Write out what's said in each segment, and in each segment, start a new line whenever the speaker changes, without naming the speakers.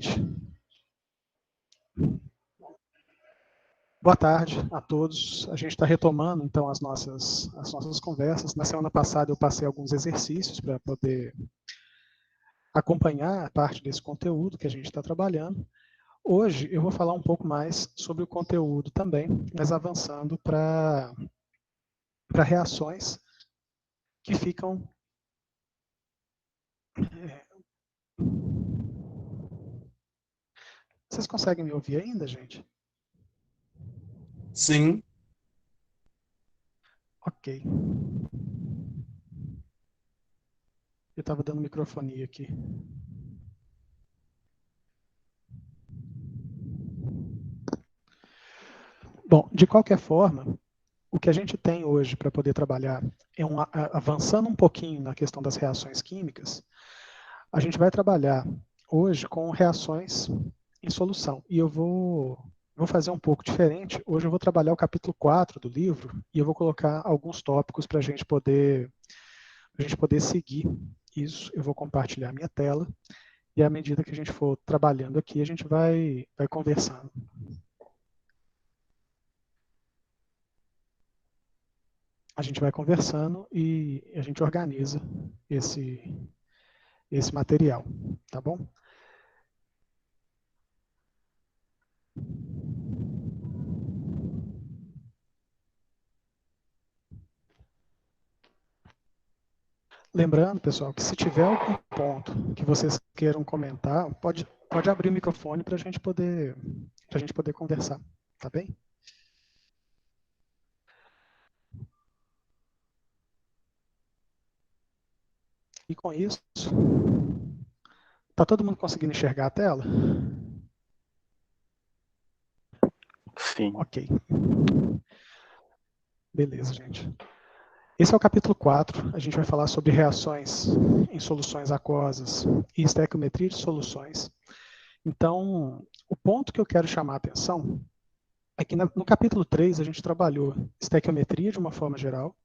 gente. Boa tarde a todos. A gente está retomando, então, as nossas conversas. Na semana passada eu passei alguns exercícios para poder acompanhar a parte desse conteúdo que a gente está trabalhando. Hoje eu vou falar um pouco mais sobre o conteúdo também, mas avançando para reações que ficam... Vocês conseguem me ouvir ainda, gente?
Sim.
Ok. Eu estava dando microfonia aqui. Bom, de qualquer forma, o que a gente tem hoje para poder trabalhar é avançando um pouquinho na questão das reações químicas, a gente vai trabalhar hoje com reações em solução. E eu vou fazer um pouco diferente. Hoje eu vou trabalhar o capítulo 4 do livro e eu vou colocar alguns tópicos para a gente poder seguir isso. Eu vou compartilhar minha tela e à medida que a gente for trabalhando aqui, a gente vai conversando. A gente vai conversando e a gente organiza esse material, tá bom? Lembrando, pessoal, que se tiver algum ponto que vocês queiram comentar, pode abrir o microfone para a gente poder conversar, tá bem? E com isso, tá todo mundo conseguindo enxergar a tela?
Sim.
Ok. Beleza, gente. Esse é o capítulo 4. A gente vai falar sobre reações em soluções aquosas e estequiometria de soluções. Então, o ponto que eu quero chamar a atenção é que no capítulo 3 a gente trabalhou estequiometria de uma forma geral,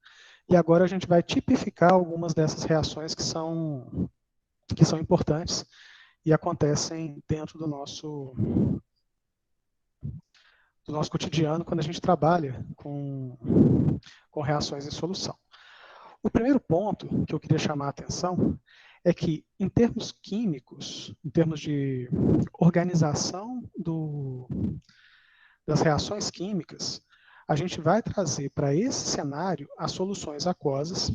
e agora a gente vai tipificar algumas dessas reações que são importantes e acontecem dentro do nosso cotidiano quando a gente trabalha com reações em solução. O primeiro ponto que eu queria chamar a atenção é que, em termos químicos, em termos de organização das reações químicas, a gente vai trazer para esse cenário as soluções aquosas.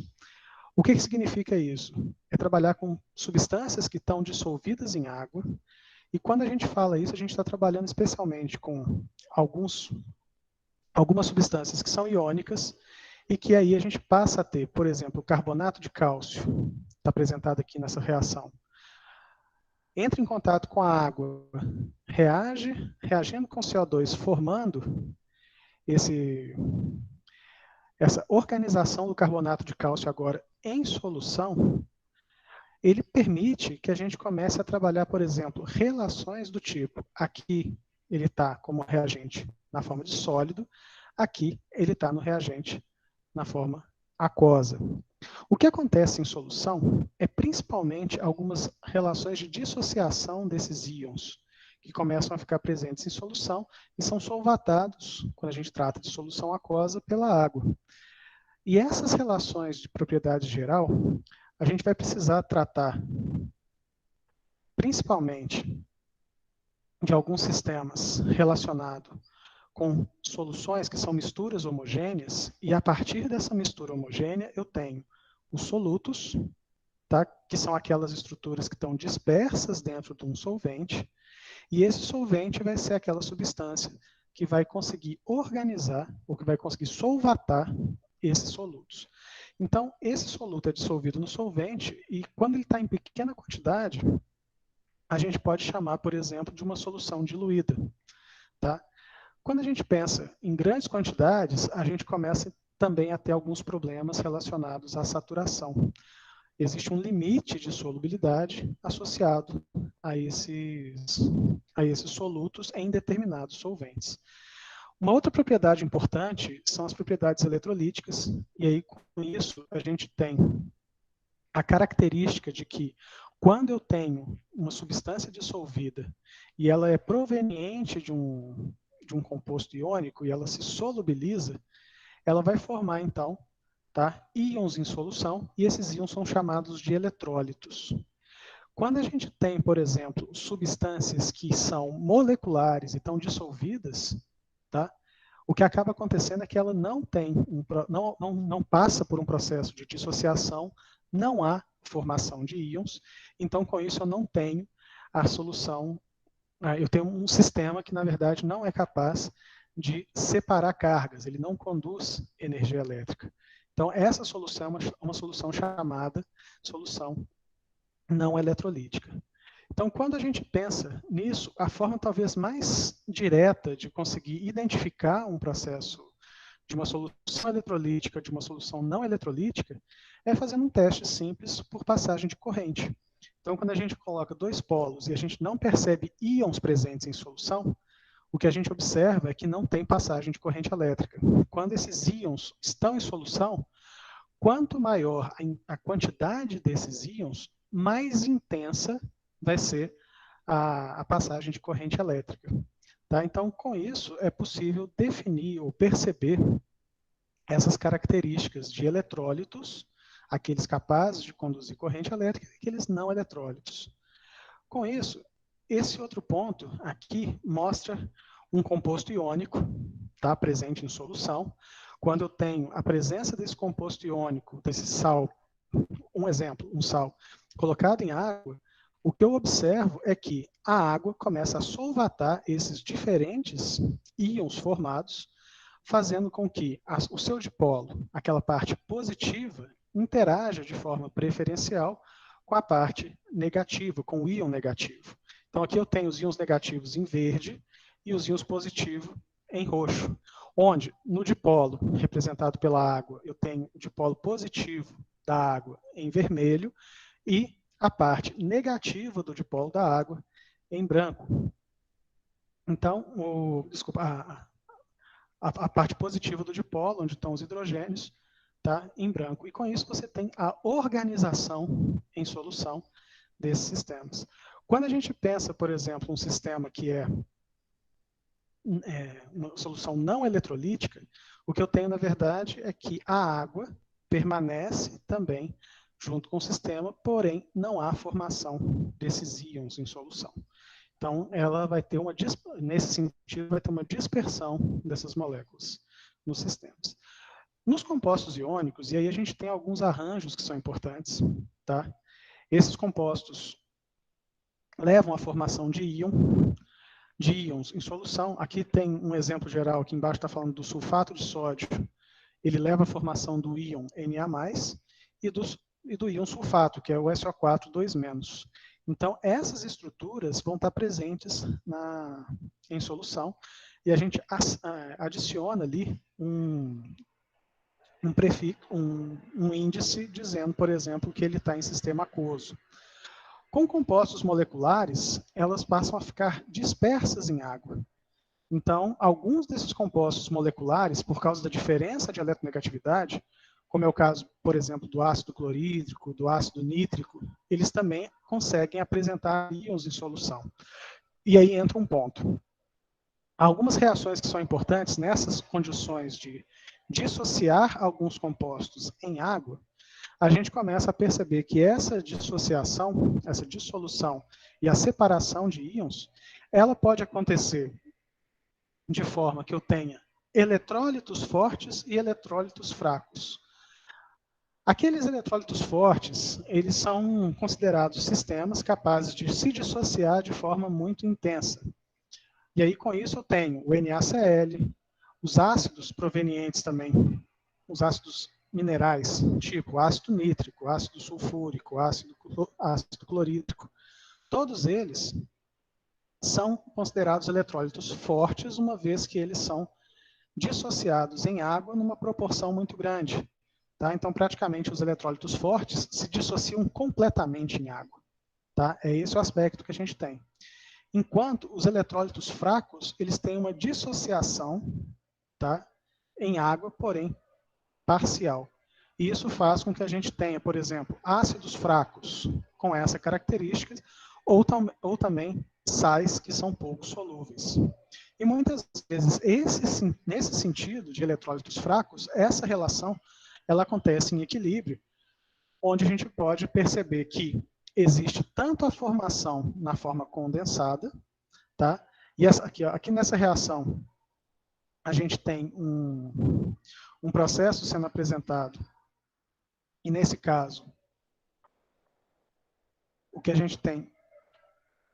O que significa isso? É trabalhar com substâncias que estão dissolvidas em água, e quando a gente fala isso, a gente está trabalhando especialmente com algumas substâncias que são iônicas, e que aí a gente passa a ter, por exemplo, o carbonato de cálcio, está apresentado aqui nessa reação. Entra em contato com a água, reagindo com CO2, formando essa organização do carbonato de cálcio agora em solução, ele permite que a gente comece a trabalhar, por exemplo, relações do tipo, aqui ele está como reagente na forma de sólido, aqui ele está no reagente na forma aquosa. O que acontece em solução é principalmente algumas relações de dissociação desses íons, que começam a ficar presentes em solução e são solvatados, quando a gente trata de solução aquosa, pela água. E essas relações de propriedade geral, a gente vai precisar tratar principalmente de alguns sistemas relacionados com soluções que são misturas homogêneas, e a partir dessa mistura homogênea eu tenho os solutos, tá? Que são aquelas estruturas que estão dispersas dentro de um solvente, e esse solvente vai ser aquela substância que vai conseguir organizar, ou que vai conseguir solvatar esses solutos. Então, esse soluto é dissolvido no solvente, e quando ele está em pequena quantidade, a gente pode chamar, por exemplo, de uma solução diluída. Tá? Quando a gente pensa em grandes quantidades, a gente começa também a ter alguns problemas relacionados à saturação. Existe um limite de solubilidade associado a esses solutos em determinados solventes. Uma outra propriedade importante são as propriedades eletrolíticas, e aí com isso a gente tem a característica de que quando eu tenho uma substância dissolvida e ela é proveniente de um composto iônico e ela se solubiliza, ela vai formar, então, tá, íons em solução, e esses íons são chamados de eletrólitos. Quando a gente tem, por exemplo, substâncias que são moleculares e estão dissolvidas, tá, o que acaba acontecendo é que ela não tem não passa por um processo de dissociação, não há formação de íons, então com isso eu não tenho a solução, eu tenho um sistema que na verdade não é capaz de separar cargas, ele não conduz energia elétrica. Então essa solução é uma solução chamada solução não eletrolítica. Então, quando a gente pensa nisso, a forma talvez mais direta de conseguir identificar um processo de uma solução eletrolítica, de uma solução não eletrolítica, é fazendo um teste simples por passagem de corrente. Então, quando a gente coloca dois polos e a gente não percebe íons presentes em solução, o que a gente observa é que não tem passagem de corrente elétrica. Quando esses íons estão em solução, quanto maior a quantidade desses íons, mais intensa vai ser a passagem de corrente elétrica. Tá? Então, com isso, é possível definir ou perceber essas características de eletrólitos, aqueles capazes de conduzir corrente elétrica e aqueles não eletrólitos. Com isso, esse outro ponto aqui mostra um composto iônico, tá, presente em solução. Quando eu tenho a presença desse composto iônico, desse sal, um exemplo, um sal, colocado em água, o que eu observo é que a água começa a solvatar esses diferentes íons formados, fazendo com que o seu dipolo, aquela parte positiva, interaja de forma preferencial com a parte negativa, com o íon negativo. Então aqui eu tenho os íons negativos em verde e os íons positivos em roxo, onde no dipolo representado pela água eu tenho o dipolo positivo da água em vermelho e a parte negativa do dipolo da água em branco. Então, a parte positiva do dipolo, onde estão os hidrogênios, está em branco. E com isso você tem a organização em solução desses sistemas. Quando a gente pensa, por exemplo, um sistema que é uma solução não eletrolítica, o que eu tenho, na verdade, é que a água permanece também junto com o sistema, porém não há formação desses íons em solução. Então, ela vai ter nesse sentido, vai ter uma dispersão dessas moléculas nos sistemas. Nos compostos iônicos, e aí a gente tem alguns arranjos que são importantes, tá? Esses compostos levam à formação de íons em solução. Aqui tem um exemplo geral, aqui embaixo está falando do sulfato de sódio, ele leva à formação do íon Na+, e do íon sulfato, que é o SO4 2-. Então, essas estruturas vão estar presentes em solução, e a gente adiciona ali um prefixo, um índice dizendo, por exemplo, que ele está em sistema aquoso. Com compostos moleculares, elas passam a ficar dispersas em água. Então, alguns desses compostos moleculares, por causa da diferença de eletronegatividade, como é o caso, por exemplo, do ácido clorídrico, do ácido nítrico, eles também conseguem apresentar íons em solução. E aí entra um ponto. Algumas reações que são importantes nessas condições de dissociar alguns compostos em água, a gente começa a perceber que essa dissociação, essa dissolução e a separação de íons, ela pode acontecer de forma que eu tenha eletrólitos fortes e eletrólitos fracos. Aqueles eletrólitos fortes, eles são considerados sistemas capazes de se dissociar de forma muito intensa. E aí, com isso, eu tenho o NaCl, os ácidos provenientes também, os ácidos minerais, tipo ácido nítrico, ácido sulfúrico, ácido clorídrico. Todos eles são considerados eletrólitos fortes, uma vez que eles são dissociados em água numa proporção muito grande. Tá? Então, praticamente, os eletrólitos fortes se dissociam completamente em água. Tá? É esse o aspecto que a gente tem. Enquanto os eletrólitos fracos, eles têm uma dissociação, tá, em água, porém parcial. E isso faz com que a gente tenha, por exemplo, ácidos fracos com essa característica, ou também sais que são pouco solúveis. E muitas vezes, nesse sentido de eletrólitos fracos, essa relação ela acontece em equilíbrio, onde a gente pode perceber que existe tanto a formação na forma condensada, tá? E aqui nessa reação, a gente tem um processo sendo apresentado, e nesse caso, o que a gente tem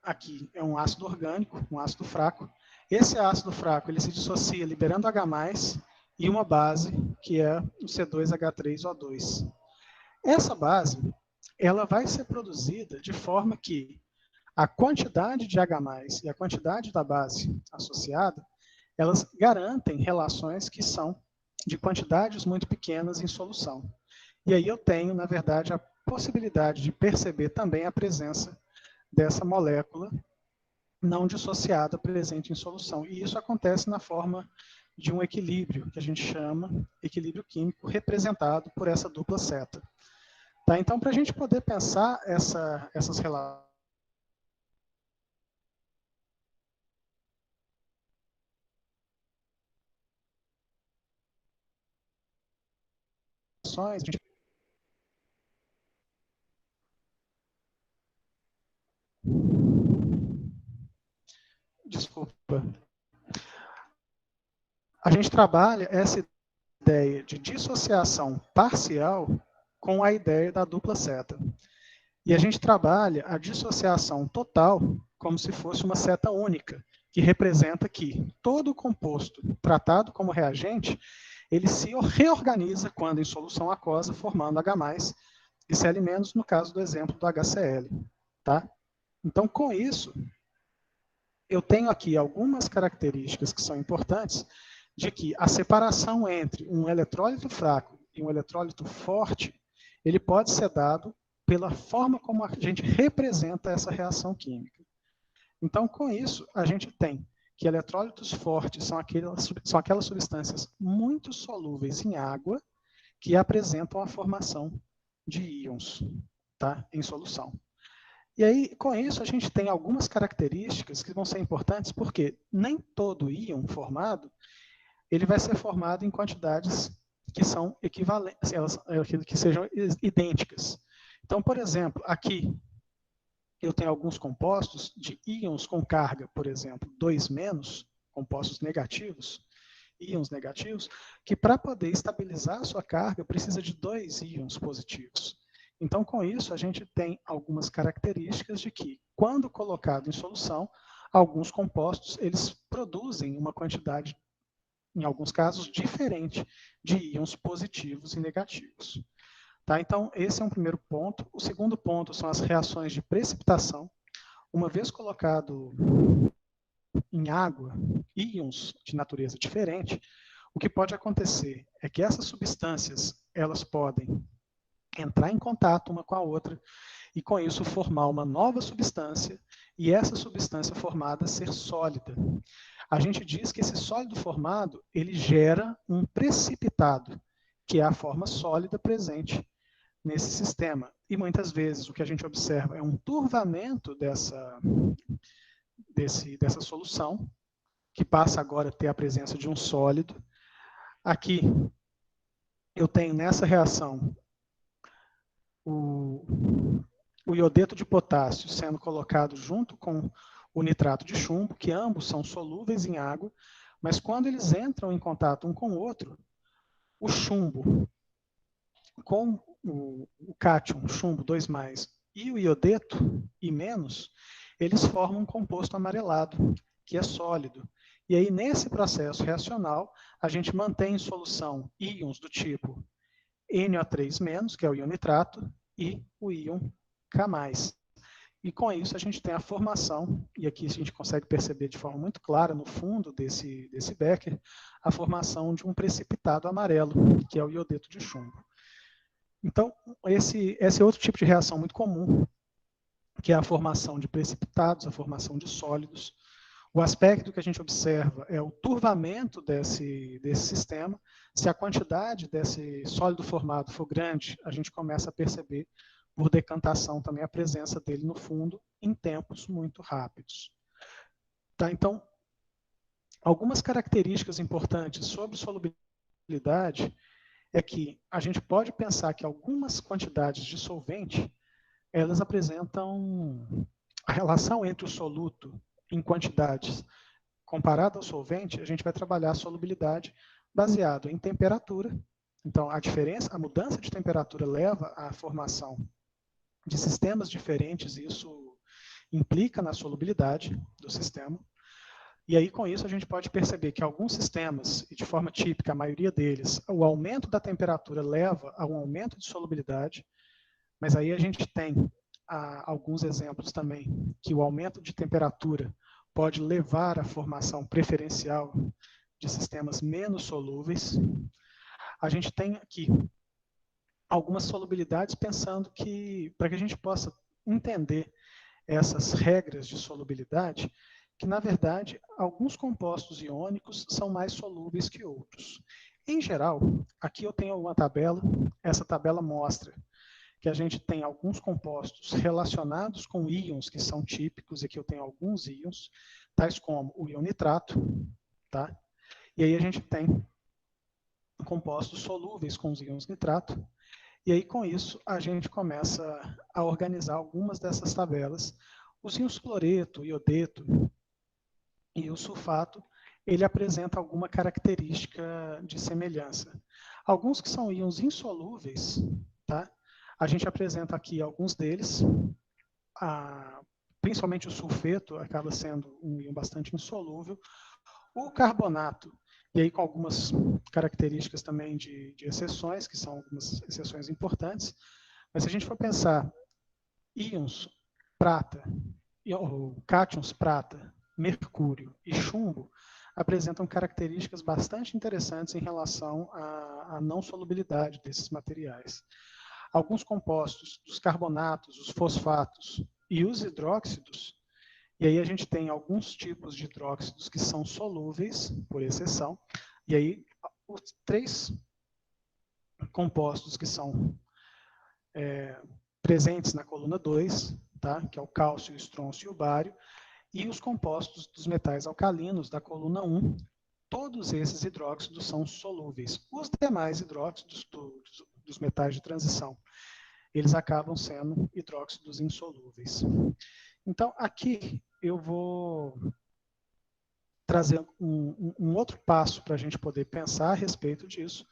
aqui é um ácido orgânico, um ácido fraco. Esse ácido fraco ele se dissocia liberando H+, e uma base, que é o C2H3O2. Essa base ela vai ser produzida de forma que a quantidade de H+, e a quantidade da base associada, elas garantem relações que são de quantidades muito pequenas em solução. E aí eu tenho, na verdade, a possibilidade de perceber também a presença dessa molécula não dissociada presente em solução. E isso acontece na forma de um equilíbrio, que a gente chama equilíbrio químico, representado por essa dupla seta. Tá? Então, para a gente poder pensar essas relações, a gente... Desculpa. A gente trabalha essa ideia de dissociação parcial com a ideia da dupla seta. E a gente trabalha a dissociação total como se fosse uma seta única, que representa que todo composto tratado como reagente, ele se reorganiza quando em solução aquosa, formando H+, e Cl-, no caso do exemplo do HCl. Tá? Então, com isso, eu tenho aqui algumas características que são importantes de que a separação entre um eletrólito fraco e um eletrólito forte, ele pode ser dado pela forma como a gente representa essa reação química. Então, com isso, a gente tem que eletrólitos fortes são aquelas substâncias muito solúveis em água que apresentam a formação de íons, tá, em solução. E aí, com isso, a gente tem algumas características que vão ser importantes, porque nem todo íon formado, ele vai ser formado em quantidades que são equivalentes, que sejam idênticas. Então, por exemplo, aqui eu tenho alguns compostos de íons com carga, por exemplo, 2-, compostos negativos, íons negativos, que para poder estabilizar a sua carga precisa de 2 íons positivos. Então, com isso, a gente tem algumas características de que, quando colocado em solução, alguns compostos eles produzem uma quantidade, em alguns casos, diferente de íons positivos e negativos. Tá? Então, esse é um primeiro ponto. O segundo ponto são as reações de precipitação. Uma vez colocado em água íons de natureza diferente, o que pode acontecer é que essas substâncias elas podem entrar em contato uma com a outra e com isso formar uma nova substância e essa substância formada ser sólida. A gente diz que esse sólido formado ele gera um precipitado, que é a forma sólida presente nesse sistema. E muitas vezes o que a gente observa é um turvamento dessa solução, que passa agora a ter a presença de um sólido. Aqui eu tenho nessa reação o iodeto de potássio sendo colocado junto com o nitrato de chumbo, que ambos são solúveis em água, mas quando eles entram em contato um com o outro, o chumbo com o cátion, chumbo 2+, e o iodeto, I-, eles formam um composto amarelado, que é sólido. E aí, nesse processo reacional, a gente mantém em solução íons do tipo NO3-, que é o íon nitrato, e o íon K+. E com isso a gente tem a formação, e aqui a gente consegue perceber de forma muito clara no fundo desse becker, a formação de um precipitado amarelo, que é o iodeto de chumbo. Então, esse é outro tipo de reação muito comum, que é a formação de precipitados, a formação de sólidos. O aspecto que a gente observa é o turvamento desse sistema. Se a quantidade desse sólido formado for grande, a gente começa a perceber, por decantação, também a presença dele no fundo em tempos muito rápidos. Tá? Então, algumas características importantes sobre solubilidade é que a gente pode pensar que algumas quantidades de solvente, elas apresentam a relação entre o soluto em quantidades comparado ao solvente, a gente vai trabalhar a solubilidade baseado em temperatura. Então, a mudança de temperatura leva à formação de sistemas diferentes, e isso implica na solubilidade do sistema. E aí, com isso, a gente pode perceber que alguns sistemas, e de forma típica, a maioria deles, o aumento da temperatura leva a um aumento de solubilidade, mas aí a gente tem alguns exemplos também, que o aumento de temperatura pode levar à formação preferencial de sistemas menos solúveis. A gente tem aqui algumas solubilidades pensando que, para que a gente possa entender essas regras de solubilidade, que, na verdade, alguns compostos iônicos são mais solúveis que outros. Em geral, aqui eu tenho uma tabela, essa tabela mostra que a gente tem alguns compostos relacionados com íons que são típicos, e aqui eu tenho alguns íons, tais como o íon nitrato, tá? E aí a gente tem compostos solúveis com os íons nitrato, e aí com isso a gente começa a organizar algumas dessas tabelas. Os íons cloreto, iodeto e o sulfato, ele apresenta alguma característica de semelhança. Alguns que são íons insolúveis, tá? A gente apresenta aqui alguns deles, principalmente o sulfeto acaba sendo um íon bastante insolúvel, o carbonato, e aí com algumas características também de exceções, que são algumas exceções importantes, mas se a gente for pensar íons prata, ou cátions prata, mercúrio e chumbo, apresentam características bastante interessantes em relação à não solubilidade desses materiais. Alguns compostos, os carbonatos, os fosfatos e os hidróxidos, e aí a gente tem alguns tipos de hidróxidos que são solúveis, por exceção, e aí os 3 compostos que são presentes na coluna 2, tá? Que é o cálcio, o estrôncio e o bário, e os compostos dos metais alcalinos da coluna 1, todos esses hidróxidos são solúveis. Os demais hidróxidos dos metais de transição, eles acabam sendo hidróxidos insolúveis. Então, aqui eu vou trazer um outro passo para a gente poder pensar a respeito disso.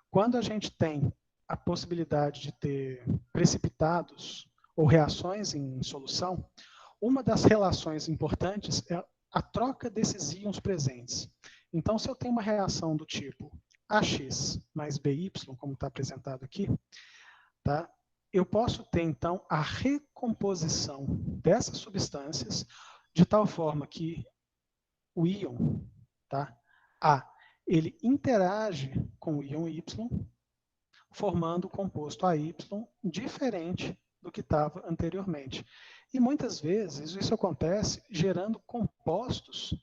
Quando a gente tem a possibilidade de ter precipitados ou reações em solução, uma das relações importantes é a troca desses íons presentes. Então, se eu tenho uma reação do tipo AX mais BY, como está apresentado aqui, tá? Eu posso ter, então, a recomposição dessas substâncias de tal forma que o íon, tá? A, ele interage com o íon Y, formando o composto AY diferente do que estava anteriormente. E muitas vezes isso acontece gerando compostos,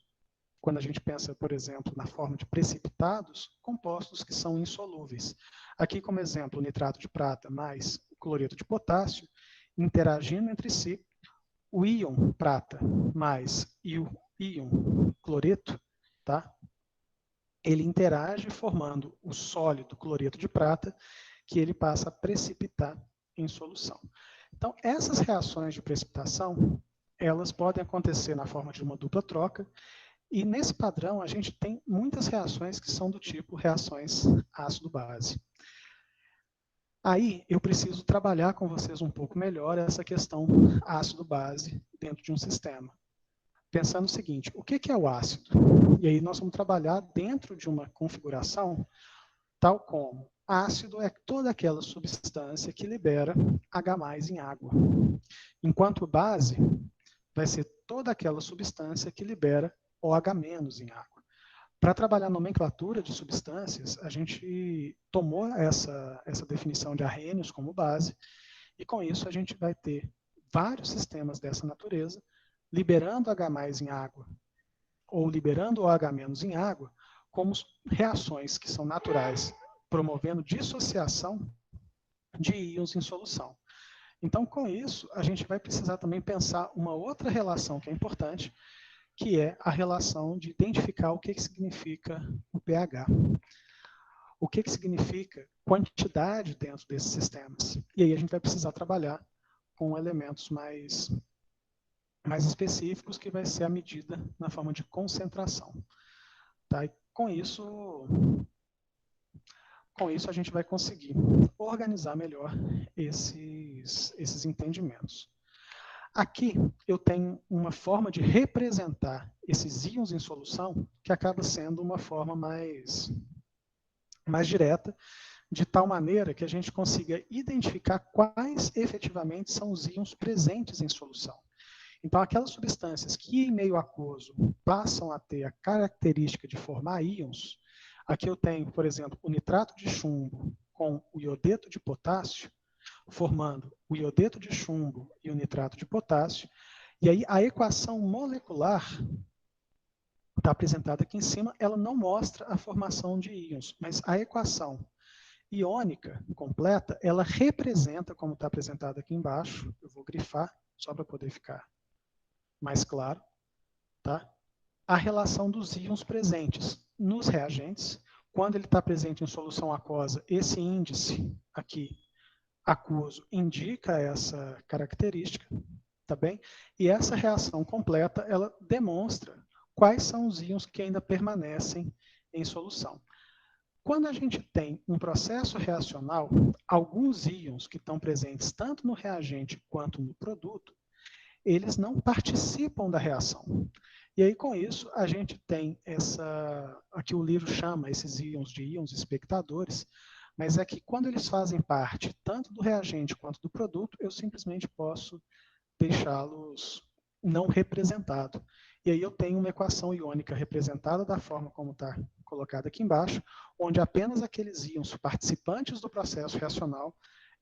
quando a gente pensa, por exemplo, na forma de precipitados, compostos que são insolúveis. Aqui, como exemplo, o nitrato de prata mais o cloreto de potássio, interagindo entre si, o íon prata mais e o íon cloreto, tá? Ele interage formando o sólido cloreto de prata, que ele passa a precipitar em solução. Então, essas reações de precipitação, elas podem acontecer na forma de uma dupla troca, e nesse padrão a gente tem muitas reações que são do tipo reações ácido-base. Aí eu preciso trabalhar com vocês um pouco melhor essa questão ácido-base dentro de um sistema. Pensando o seguinte, o que é o ácido? E aí nós vamos trabalhar dentro de uma configuração tal como ácido é toda aquela substância que libera H+ em água. Enquanto base vai ser toda aquela substância que libera OH- em água. Para trabalhar a nomenclatura de substâncias, a gente tomou essa definição de arrênios como base, e com isso a gente vai ter vários sistemas dessa natureza, liberando H+ em água, ou liberando OH- em água, como reações que são naturais, promovendo dissociação de íons em solução. Então, com isso, a gente vai precisar também pensar uma outra relação que é importante, que é a relação de identificar o que significa o pH. O que significa quantidade dentro desses sistemas. E aí a gente vai precisar trabalhar com elementos mais específicos, que vai ser a medida na forma de concentração. Tá? E com isso a gente vai conseguir organizar melhor esses entendimentos. Aqui eu tenho uma forma de representar esses íons em solução que acaba sendo uma forma mais direta, de tal maneira que a gente consiga identificar quais efetivamente são os íons presentes em solução. Então, aquelas substâncias que em meio aquoso passam a ter a característica de formar íons, aqui eu tenho, por exemplo, o nitrato de chumbo com o iodeto de potássio, formando o iodeto de chumbo e o nitrato de potássio, e aí a equação molecular está apresentada aqui em cima, ela não mostra a formação de íons, mas a equação iônica completa, ela representa, como está apresentado aqui embaixo, eu vou grifar só para poder ficar mais claro, tá? A relação dos íons presentes nos reagentes. Quando ele está presente em solução aquosa, esse índice aqui, aquoso, indica essa característica, tá bem? E essa reação completa, ela demonstra quais são os íons que ainda permanecem em solução. Quando a gente tem um processo reacional, alguns íons que estão presentes tanto no reagente quanto no produto, eles não participam da reação. E aí, com isso, a gente tem aqui o livro chama esses íons de íons espectadores, mas é que quando eles fazem parte tanto do reagente quanto do produto, eu simplesmente posso deixá-los não representados. E aí eu tenho uma equação iônica representada da forma como está colocada aqui embaixo, onde apenas aqueles íons participantes do processo reacional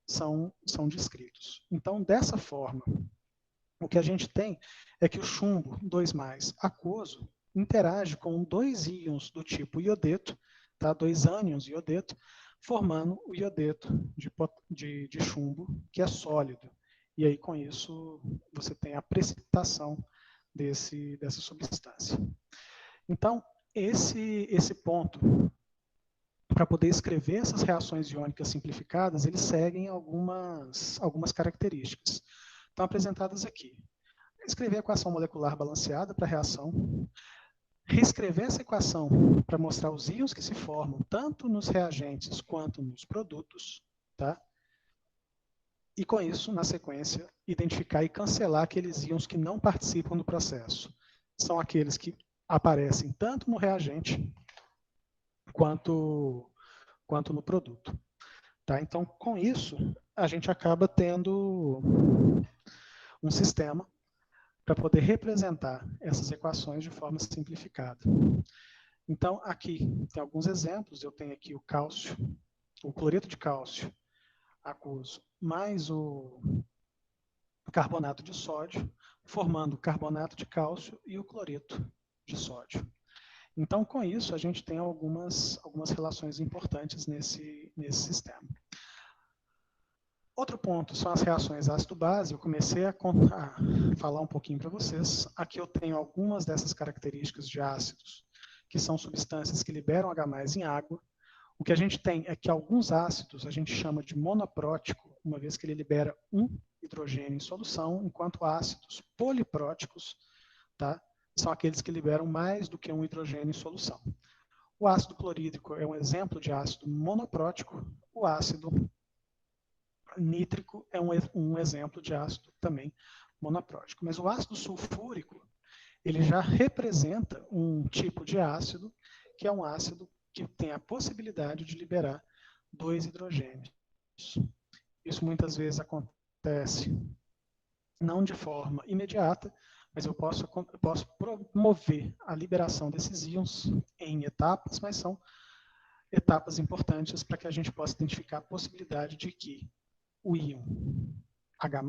são descritos. Então, dessa forma, o que a gente tem é que o chumbo 2+ aquoso interage com dois íons do tipo iodeto, tá? Dois ânions iodeto, formando o iodeto de chumbo, que é sólido. E aí, com isso, você tem a precipitação dessa substância. Então, esse ponto, para poder escrever essas reações iônicas simplificadas, eles seguem algumas características. Estão apresentadas aqui. Escrever a equação molecular balanceada para a reação, reescrever essa equação para mostrar os íons que se formam tanto nos reagentes quanto nos produtos, tá? E com isso, na sequência, identificar e cancelar aqueles íons que não participam do processo. São aqueles que aparecem tanto no reagente quanto no produto. Tá? Então, com isso, a gente acaba tendo um sistema para poder representar essas equações de forma simplificada. Então, aqui tem alguns exemplos. Eu tenho aqui o cálcio, o cloreto de cálcio aquoso, mais o carbonato de sódio, formando o carbonato de cálcio e o cloreto de sódio. Então, com isso, a gente tem algumas relações importantes nesse sistema. Outro ponto são as reações ácido-base. Eu comecei a falar um pouquinho para vocês. Aqui eu tenho algumas dessas características de ácidos, que são substâncias que liberam H+ em água. O que a gente tem é que alguns ácidos a gente chama de monoprótico, uma vez que ele libera um hidrogênio em solução, enquanto ácidos polipróticos, tá, são aqueles que liberam mais do que um hidrogênio em solução. O ácido clorídrico é um exemplo de ácido monoprótico. O ácido nítrico é um exemplo de ácido também monoprótico. Mas o ácido sulfúrico, ele já representa um tipo de ácido, que é um ácido que tem a possibilidade de liberar 2 hidrogênios. Isso muitas vezes acontece não de forma imediata, mas eu posso promover a liberação desses íons em etapas, mas são etapas importantes para que a gente possa identificar a possibilidade de que o íon H+,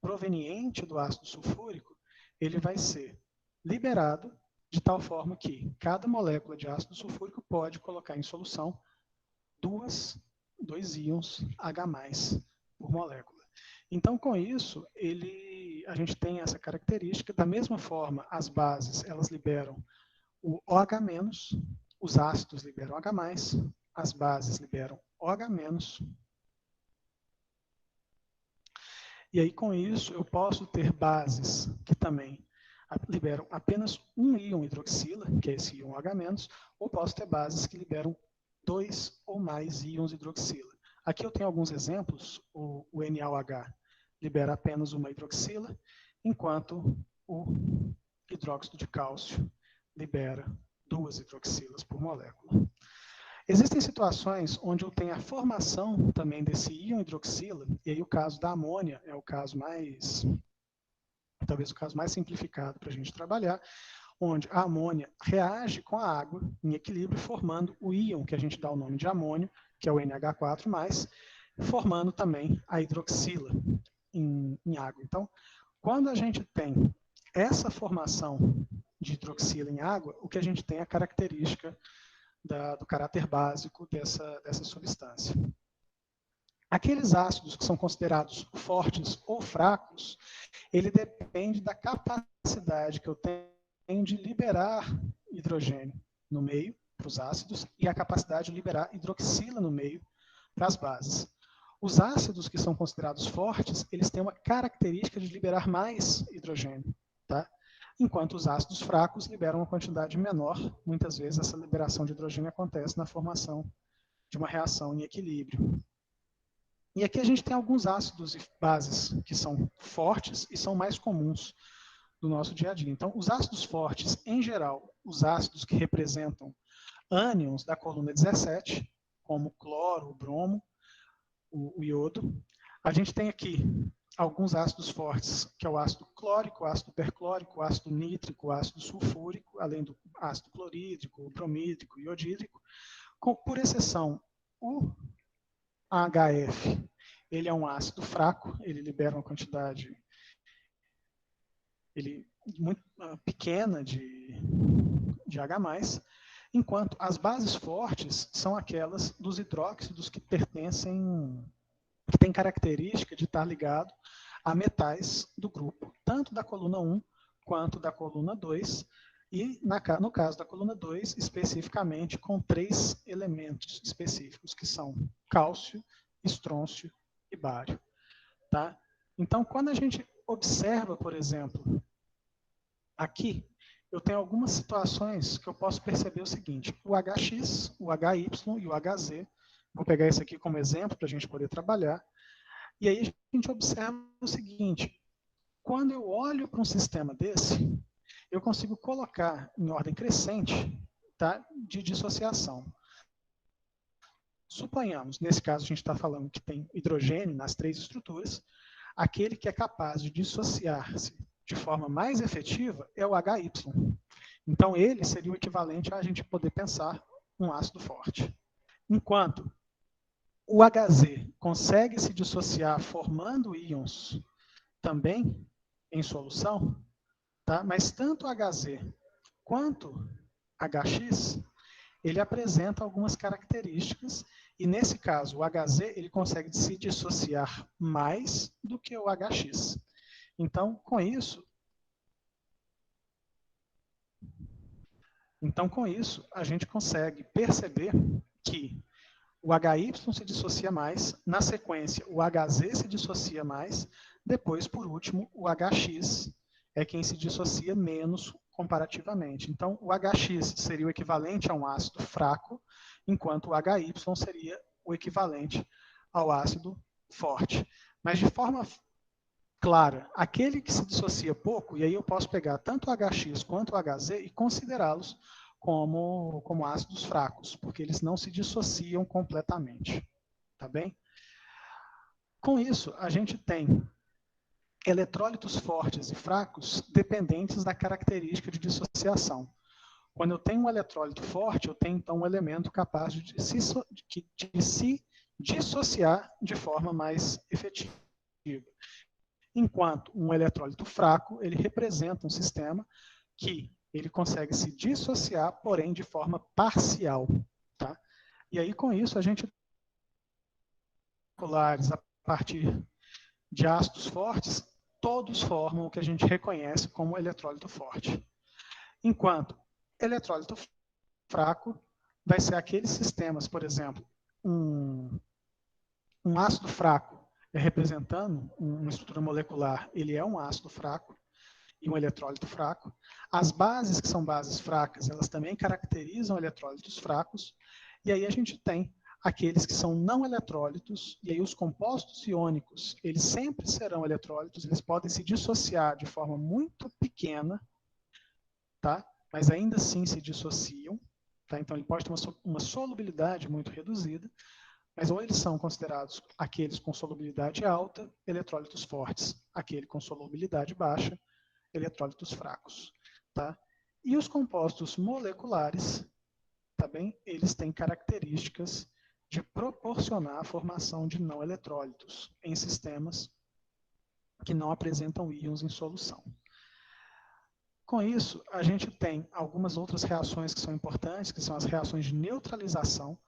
proveniente do ácido sulfúrico, ele vai ser liberado de tal forma que cada molécula de ácido sulfúrico pode colocar em solução dois íons H+ por molécula. Então, com isso, a gente tem essa característica. Da mesma forma, as bases, elas liberam o OH-, os ácidos liberam OH+, as bases liberam OH-. E aí, com isso, eu posso ter bases que também liberam apenas um íon hidroxila, que é esse íon OH-, ou posso ter bases que liberam 2 ou mais íons hidroxila. Aqui eu tenho alguns exemplos. O NaOH libera apenas uma hidroxila, enquanto o hidróxido de cálcio libera 2 hidroxilas por molécula. Existem situações onde eu tenho a formação também desse íon hidroxila, e aí o caso da amônia é o caso mais, talvez o caso mais simplificado para a gente trabalhar, onde a amônia reage com a água em equilíbrio, formando o íon que a gente dá o nome de amônio, que é o NH4+, formando também a hidroxila em água. Então, quando a gente tem essa formação de hidroxila em água, o que a gente tem é a característica do caráter básico dessa substância. Aqueles ácidos que são considerados fortes ou fracos, ele depende da capacidade que eu tenho de liberar hidrogênio no meio para os ácidos e a capacidade de liberar hidroxila no meio para as bases. Os ácidos que são considerados fortes, eles têm uma característica de liberar mais hidrogênio, tá? Enquanto os ácidos fracos liberam uma quantidade menor. Muitas vezes essa liberação de hidrogênio acontece na formação de uma reação em equilíbrio. E aqui a gente tem alguns ácidos e bases que são fortes e são mais comuns do nosso dia a dia. Então, os ácidos fortes, em geral, os ácidos que representam ânions da coluna 17, como o cloro, o bromo, o iodo. A gente tem aqui alguns ácidos fortes, que é o ácido clórico, o ácido perclórico, o ácido nítrico, o ácido sulfúrico, além do ácido clorídrico, o bromídrico e iodídrico. Por exceção, o HF, ele é um ácido fraco, ele libera uma quantidade muito pequena de H+, enquanto as bases fortes são aquelas dos hidróxidos que têm característica de estar ligado a metais do grupo, tanto da coluna 1 quanto da coluna 2, e no caso da coluna 2, especificamente com 3 elementos específicos, que são cálcio, estrôncio e bário. Tá? Então, quando a gente observa, por exemplo, aqui, eu tenho algumas situações que eu posso perceber o seguinte: o HX, o HY e o HZ, vou pegar esse aqui como exemplo para a gente poder trabalhar, e aí a gente observa o seguinte: quando eu olho para um sistema desse, eu consigo colocar em ordem crescente, tá, de dissociação. Suponhamos, nesse caso a gente está falando que tem hidrogênio nas 3 estruturas, aquele que é capaz de dissociar-se de forma mais efetiva é o HY. Então ele seria o equivalente a gente poder pensar um ácido forte. Enquanto o HZ consegue se dissociar formando íons também em solução, tá? Mas tanto HZ quanto HX, ele apresenta algumas características, e nesse caso o HZ ele consegue se dissociar mais do que o HX. Então, com isso, a gente consegue perceber que o HY se dissocia mais, na sequência o HZ se dissocia mais, depois, por último, o HX é quem se dissocia menos comparativamente. Então, o HX seria o equivalente a um ácido fraco, enquanto o HY seria o equivalente ao ácido forte. Mas de forma clara, aquele que se dissocia pouco, e aí eu posso pegar tanto o HX quanto o HZ e considerá-los como ácidos fracos, porque eles não se dissociam completamente. Tá bem? Com isso, a gente tem eletrólitos fortes e fracos dependentes da característica de dissociação. Quando eu tenho um eletrólito forte, eu tenho então um elemento capaz de se dissociar de forma mais efetiva. Enquanto um eletrólito fraco, ele representa um sistema que ele consegue se dissociar, porém de forma parcial. Tá? E aí, com isso, a gente a partir de ácidos fortes, todos formam o que a gente reconhece como eletrólito forte. Enquanto eletrólito fraco vai ser aqueles sistemas, por exemplo, um ácido fraco representando uma estrutura molecular, ele é um ácido fraco e um eletrólito fraco. As bases, que são bases fracas, elas também caracterizam eletrólitos fracos. E aí a gente tem aqueles que são não eletrólitos, e aí os compostos iônicos, eles sempre serão eletrólitos, eles podem se dissociar de forma muito pequena, tá? Mas ainda assim se dissociam, tá? Então ele pode ter uma solubilidade muito reduzida, mas ou eles são considerados aqueles com solubilidade alta, eletrólitos fortes, aquele com solubilidade baixa, eletrólitos fracos, tá? E os compostos moleculares, tá bem? Eles têm características de proporcionar a formação de não eletrólitos em sistemas que não apresentam íons em solução. Com isso, a gente tem algumas outras reações que são importantes, que são as reações de neutralização.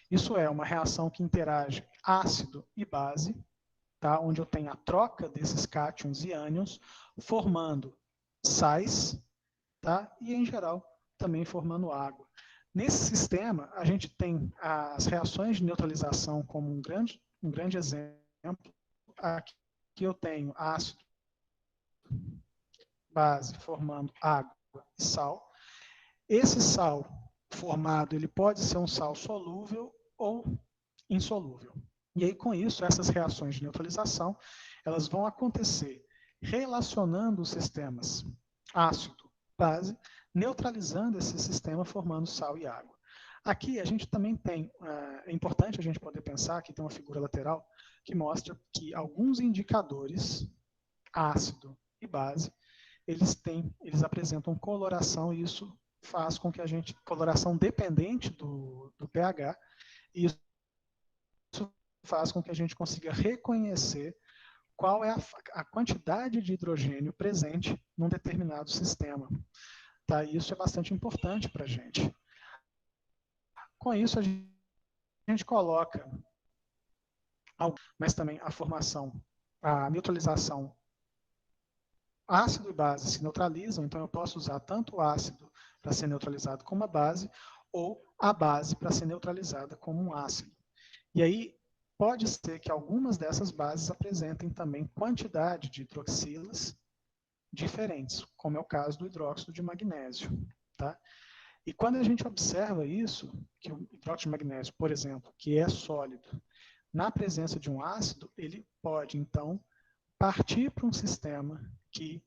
Isso é uma reação que interage ácido e base, tá? Onde eu tenho a troca desses cátions e ânions, formando sais, tá? E, em geral, também formando água. Nesse sistema, a gente tem as reações de neutralização como um grande exemplo. Aqui eu tenho ácido, base, formando água e sal. Esse sal formado, ele pode ser um sal solúvel ou insolúvel. E aí, com isso, essas reações de neutralização, elas vão acontecer relacionando os sistemas ácido, base, neutralizando esse sistema, formando sal e água. Aqui a gente também tem, é importante a gente poder pensar, que tem uma figura lateral, que mostra que alguns indicadores, ácido e base, eles apresentam coloração, e isso faz com que a gente, coloração dependente do pH, e isso faz com que a gente consiga reconhecer qual é a quantidade de hidrogênio presente num determinado sistema. Tá? E isso é bastante importante para a gente. Com isso, a gente coloca, mas também a formação, a neutralização, ácido e base se neutralizam, então eu posso usar tanto o ácido para ser neutralizado como a base, ou a base para ser neutralizada como um ácido. E aí, pode ser que algumas dessas bases apresentem também quantidade de hidroxilas diferentes, como é o caso do hidróxido de magnésio. Tá? E quando a gente observa isso, que o hidróxido de magnésio, por exemplo, que é sólido, na presença de um ácido, ele pode, então, partir para um sistema que,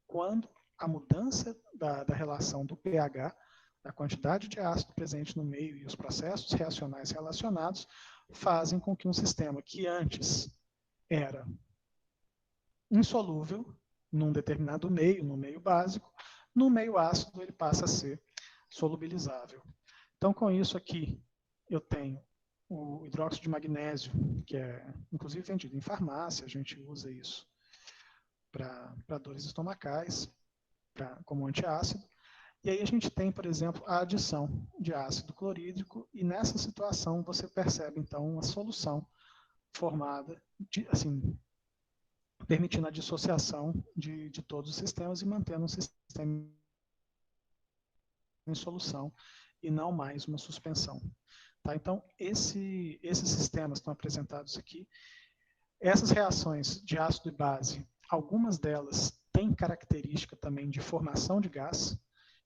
quando a mudança da relação do pH, da quantidade de ácido presente no meio e os processos reacionais relacionados, fazem com que um sistema que antes era insolúvel num determinado meio, no meio básico, no meio ácido ele passa a ser solubilizável. Então, com isso aqui, eu tenho o hidróxido de magnésio, que é inclusive vendido em farmácia, a gente usa isso para dores estomacais, como antiácido. E aí a gente tem, por exemplo, a adição de ácido clorídrico, e nessa situação você percebe, então, uma solução formada, assim, permitindo a dissociação de todos os sistemas e mantendo um sistema em solução e não mais uma suspensão. Tá? Então, esses sistemas estão apresentados aqui. Essas reações de ácido e base, algumas delas têm característica também de formação de gás.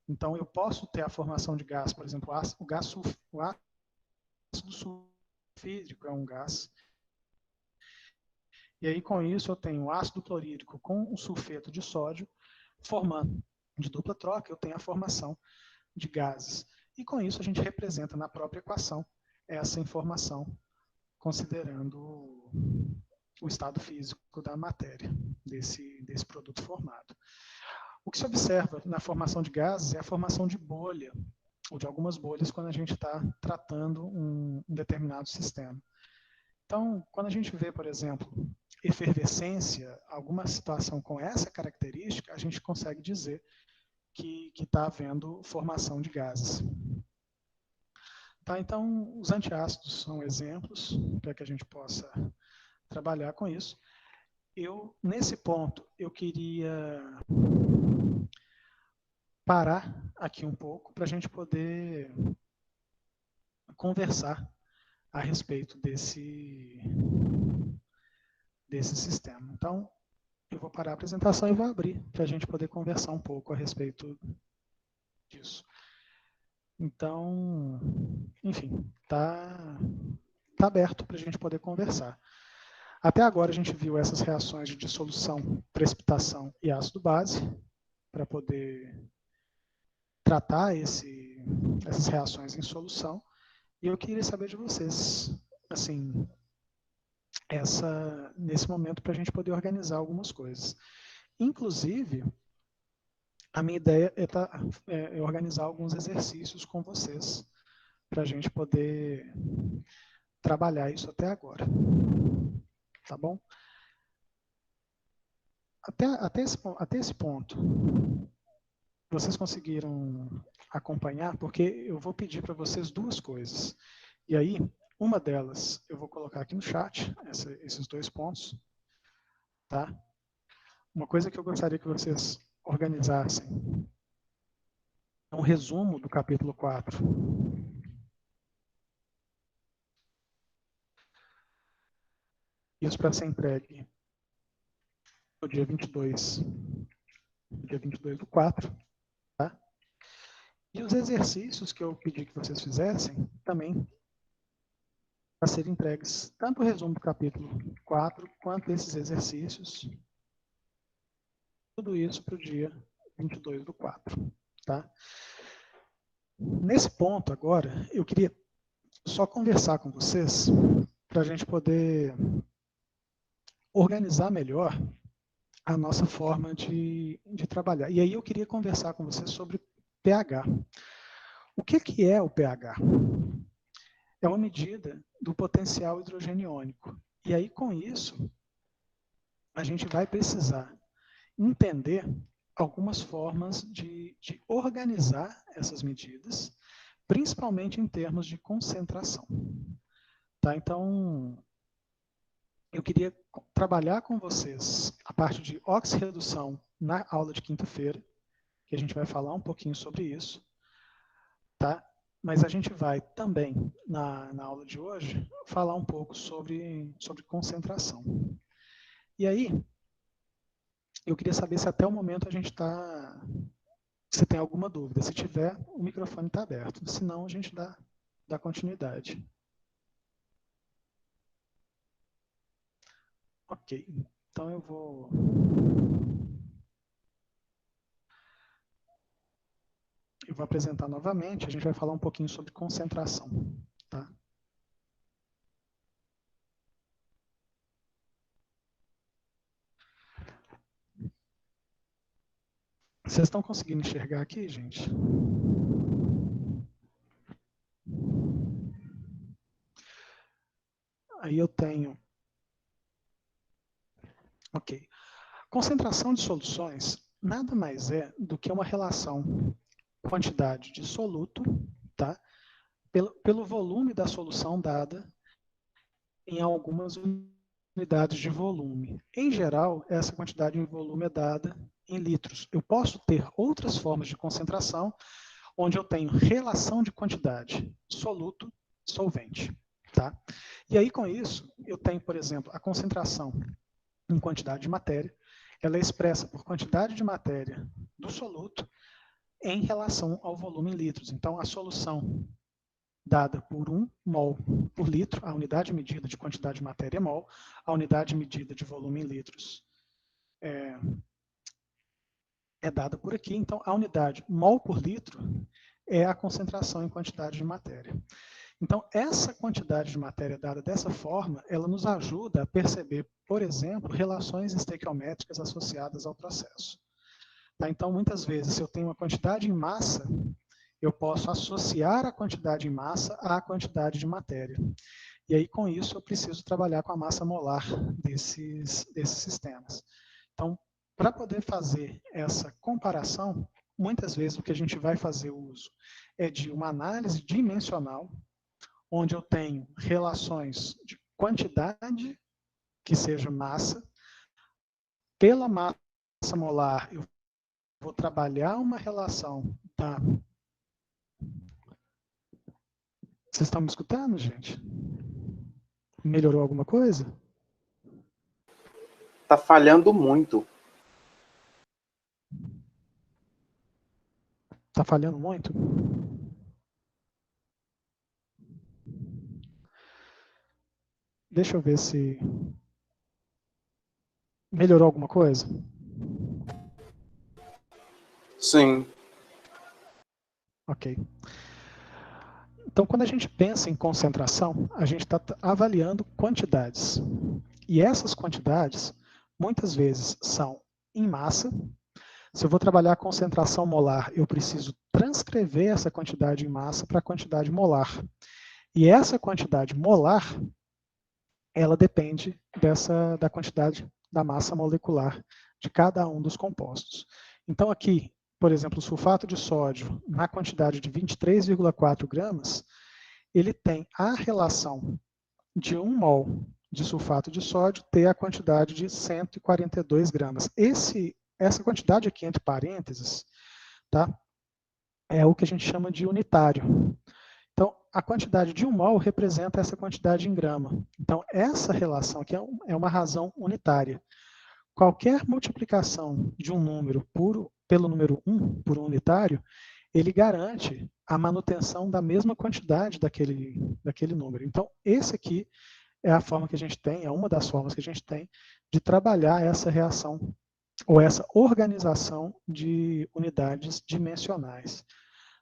Então, eu posso ter a formação de gás, por exemplo, o ácido sulfídrico é um gás. E aí, com isso, eu tenho o ácido clorídrico com o sulfeto de sódio, formando de dupla troca, eu tenho a formação de gases. E com isso, a gente representa na própria equação essa informação, considerando o estado físico da matéria, desse produto formado. O que se observa na formação de gases é a formação de bolha, ou de algumas bolhas, quando a gente está tratando um determinado sistema. Então, quando a gente vê, por exemplo, efervescência, alguma situação com essa característica, a gente consegue dizer que está havendo formação de gases. Tá, então, os antiácidos são exemplos para que a gente possa trabalhar com isso. nesse ponto, eu queria parar aqui um pouco para a gente poder conversar a respeito desse sistema. Então, eu vou parar a apresentação e vou abrir para a gente poder conversar um pouco a respeito disso. Então, enfim, tá aberto para a gente poder conversar. Até agora a gente viu essas reações de dissolução, precipitação e ácido base, para poder tratar essas reações em solução. E eu queria saber de vocês, assim, nesse momento, para a gente poder organizar algumas coisas. Inclusive, a minha ideia é organizar alguns exercícios com vocês, para a gente poder trabalhar isso até agora. Tá bom? Até esse ponto, vocês conseguiram acompanhar? Porque eu vou pedir para vocês duas coisas. E aí, uma delas, eu vou colocar aqui no chat, esses dois pontos. Tá? Uma coisa que eu gostaria que vocês organizassem é um resumo do capítulo 4. Isso para ser entregue no dia 22 do 4. Tá? E os exercícios que eu pedi que vocês fizessem também para serem entregues, tanto o resumo do capítulo 4, quanto esses exercícios, tudo isso para o dia 22 do 4. Tá? Nesse ponto agora, eu queria só conversar com vocês para a gente poder organizar melhor a nossa forma de trabalhar. E aí eu queria conversar com vocês sobre pH. O que é o pH? É uma medida do potencial hidrogeniônico. E aí, com isso, a gente vai precisar entender algumas formas de organizar essas medidas, principalmente em termos de concentração. Tá? Então, eu queria trabalhar com vocês a parte de oxirredução na aula de quinta-feira, que a gente vai falar um pouquinho sobre isso. Tá? Mas a gente vai também, na aula de hoje, falar um pouco sobre concentração. E aí, eu queria saber se até o momento a gente está... Se tem alguma dúvida. Se tiver, o microfone está aberto. Se não, a gente dá continuidade. Ok. Então eu vou... apresentar novamente. A gente vai falar um pouquinho sobre concentração. Tá? Vocês estão conseguindo enxergar aqui, gente? Aí eu tenho... Ok. Concentração de soluções nada mais é do que uma relação quantidade de soluto, tá? Pelo volume da solução dada em algumas unidades de volume. Em geral, essa quantidade em volume é dada em litros. Eu posso ter outras formas de concentração, onde eu tenho relação de quantidade, soluto, solvente. Tá? E aí, com isso, eu tenho, por exemplo, a concentração em quantidade de matéria, ela é expressa por quantidade de matéria do soluto em relação ao volume em litros. Então, a solução dada por 1 mol por litro, a unidade medida de quantidade de matéria é mol, a unidade medida de volume em litros é dada por aqui. Então, a unidade mol por litro é a concentração em quantidade de matéria. Então, essa quantidade de matéria dada dessa forma, ela nos ajuda a perceber, por exemplo, relações estequiométricas associadas ao processo. Tá? Então, muitas vezes, se eu tenho uma quantidade em massa, eu posso associar a quantidade em massa à quantidade de matéria. E aí, com isso, eu preciso trabalhar com a massa molar desses sistemas. Então, para poder fazer essa comparação, muitas vezes o que a gente vai fazer uso é de uma análise dimensional, onde eu tenho relações de quantidade, que seja massa, pela massa molar, eu vou trabalhar uma relação, tá? Vocês estão me escutando, gente? Melhorou alguma coisa?
Tá falhando muito.
Tá falhando muito? Deixa eu ver se melhorou alguma coisa.
Sim.
Ok. Então, quando a gente pensa em concentração, a gente está avaliando quantidades. E essas quantidades, muitas vezes, são em massa. Se eu vou trabalhar a concentração molar, eu preciso transcrever essa quantidade em massa para a quantidade molar. E essa quantidade molar, ela depende da quantidade da massa molecular de cada um dos compostos. Então, aqui, por exemplo, o sulfato de sódio, na quantidade de 23,4 gramas, ele tem a relação de 1 mol de sulfato de sódio ter a quantidade de 142 gramas. Essa quantidade aqui, entre parênteses, tá, é o que a gente chama de unitário. Então, a quantidade de 1 mol representa essa quantidade em grama. Então, essa relação aqui é uma razão unitária. Qualquer multiplicação de um número pelo número 1, por um unitário, ele garante a manutenção da mesma quantidade daquele número. Então, esse aqui é a forma que a gente tem, é uma das formas que a gente tem de trabalhar essa reação ou essa organização de unidades dimensionais.